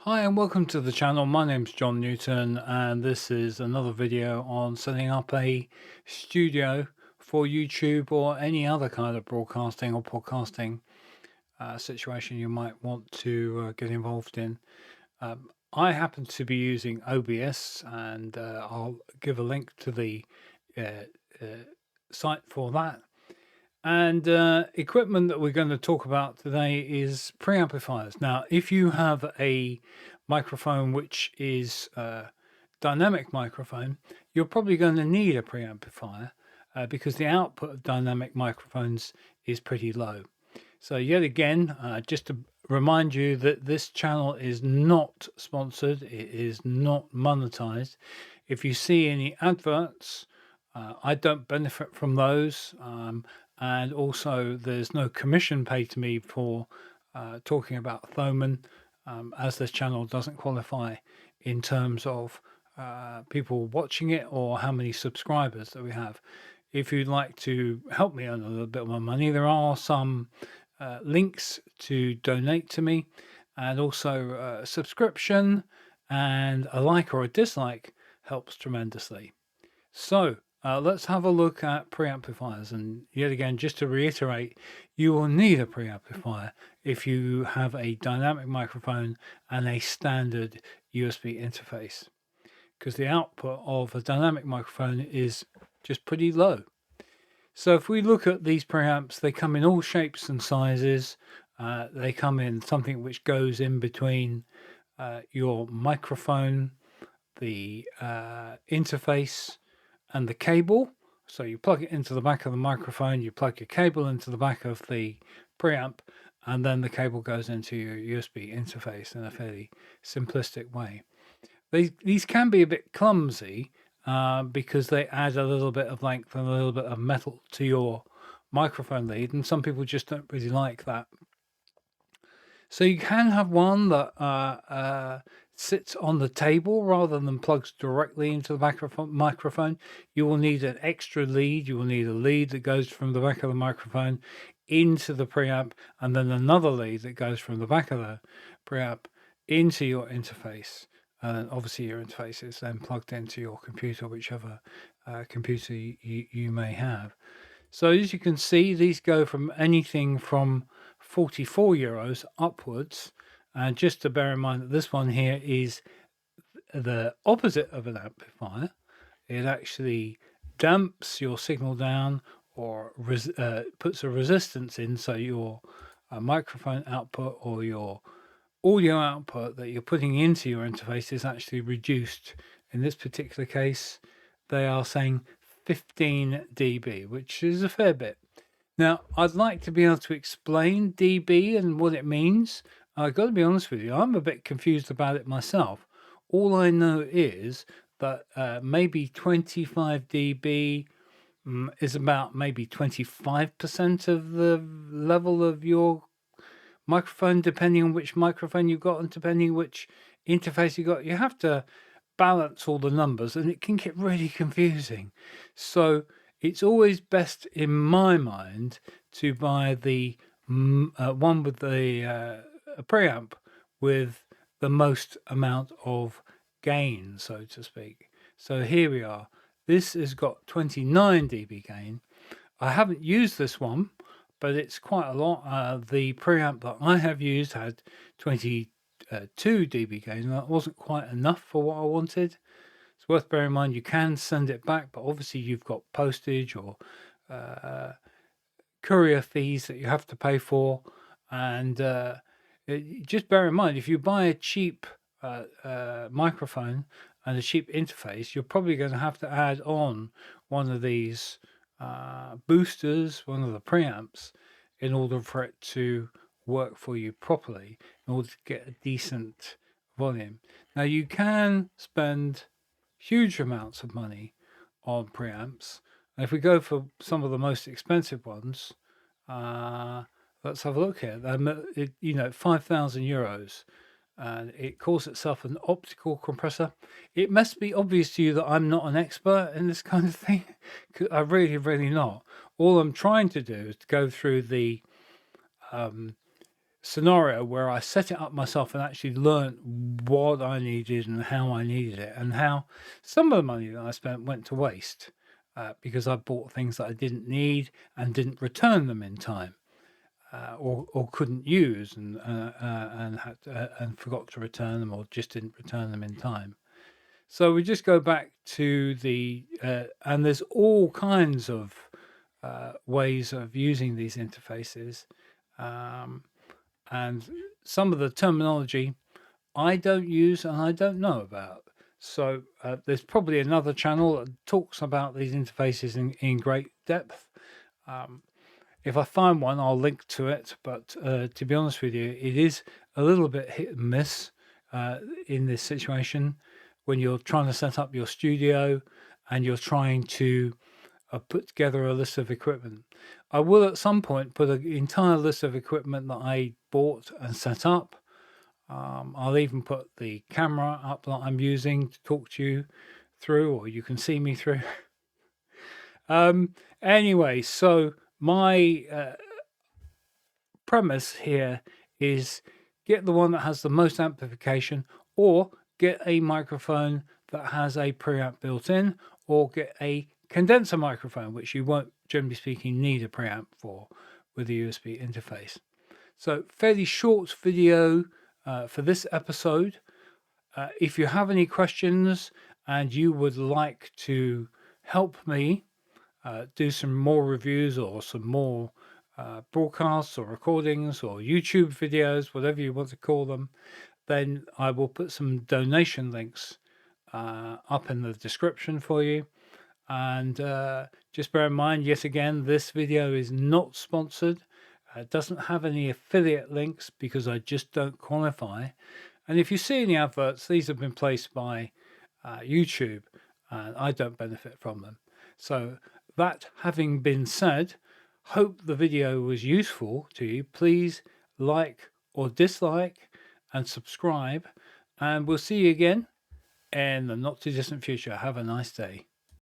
Hi and welcome to the channel. My name's John Newton and this is another video on setting up a studio for YouTube or any other kind of broadcasting or podcasting situation you might want to get involved in. I happen to be using OBS and I'll give a link to the uh, uh, site for that. And equipment that we're going to talk about today is preamplifiers. Now, if you have a microphone which is dynamic microphone, you're probably going to need a preamplifier because the output of dynamic microphones is pretty low. So yet again, just to remind you that this channel is not sponsored, it is not monetized. If you see any adverts, I don't benefit from those. And also there's no commission paid to me for talking about Thomann, as this channel doesn't qualify in terms of people watching it or how many subscribers that we have. If you'd like to help me earn a little bit more money, there are some links to donate to me, and also a subscription and a like or a dislike helps tremendously. So let's have a look at preamplifiers. And yet again, just to reiterate, you will need a preamplifier if you have a dynamic microphone and a standard USB interface, because the output of a dynamic microphone is just pretty low. So if we look at these preamps, they come in all shapes and sizes. They come in something which goes in between your microphone, the interface, and the cable. So you plug it into the back of the microphone, you plug your cable into the back of the preamp, and then the cable goes into your USB interface in a fairly simplistic way. These can be a bit clumsy because they add a little bit of length and a little bit of metal to your microphone lead, and some people just don't really like that. So you can have one that sits on the table rather than plugs directly into the microphone. You will need an extra lead. You will need a lead that goes from the back of the microphone into the preamp, and then another lead that goes from the back of the preamp into your interface. And obviously your interface is then plugged into your computer, whichever computer you may have. So as you can see, these go from anything from 44 euros upwards. And just to bear in mind that this one here is the opposite of an amplifier. It actually damps your signal down or puts a resistance in, so your microphone output or your audio output that you're putting into your interface is actually reduced. In this particular case, they are saying 15 dB, which is a fair bit. Now, I'd like to be able to explain dB and what it means. I've got to be honest with you, I'm a bit confused about it myself. All I know is that maybe 25 dB is about maybe 25% of the level of your microphone, depending on which microphone you've got and depending which interface you've got. You have to balance all the numbers and it can get really confusing. So it's always best, in my mind, to buy the one with the preamp with the most amount of gain, so to speak. So here we are. This has got 29 dB gain. I haven't used this one, but it's quite a lot. The preamp that I have used had 22 dB gain, and that wasn't quite enough for what I wanted. It's worth bearing in mind you can send it back, but obviously you've got postage or courier fees that you have to pay for. And just bear in mind, if you buy a cheap microphone and a cheap interface, you're probably going to have to add on one of these boosters, one of the preamps, in order for it to work for you properly, in order to get a decent volume. Now you can spend huge amounts of money on preamps. And if we go for some of the most expensive ones, let's have a look here. 5,000 euros. And it calls itself an optical compressor. It must be obvious to you that I'm not an expert in this kind of thing. I'm really not. All I'm trying to do is to go through the scenario where I set it up myself and actually learned what I needed and how I needed it, and how some of the money that I spent went to waste because I bought things that I didn't need and didn't return them in time. Or couldn't use and forgot to return them, or just didn't return them in time. So we just go back to the and there's all kinds of ways of using these interfaces, and some of the terminology I don't use and I don't know about. So there's probably another channel that talks about these interfaces in great depth. If I find one, I'll link to it. But to be honest with you, it is a little bit hit and miss in this situation when you're trying to set up your studio and you're trying to put together a list of equipment. I will at some point put an entire list of equipment that I bought and set up. I'll even put the camera up that I'm using to talk to you through, or you can see me through. Anyway, so my premise here is get the one that has the most amplification, or get a microphone that has a preamp built in, or get a condenser microphone, which you won't, generally speaking, need a preamp for with a USB interface. So fairly short video for this episode. If you have any questions and you would like to help me do some more reviews or some more broadcasts or recordings or YouTube videos, whatever you want to call them, then I will put some donation links up in the description for you. And just bear in mind, yet again, this video is not sponsored. It doesn't have any affiliate links because I just don't qualify. And if you see any adverts, these have been placed by YouTube, and I don't benefit from them. So that having been said, hope the video was useful to you. Please like or dislike and subscribe, and we'll see you again in the not too distant future. Have a nice day.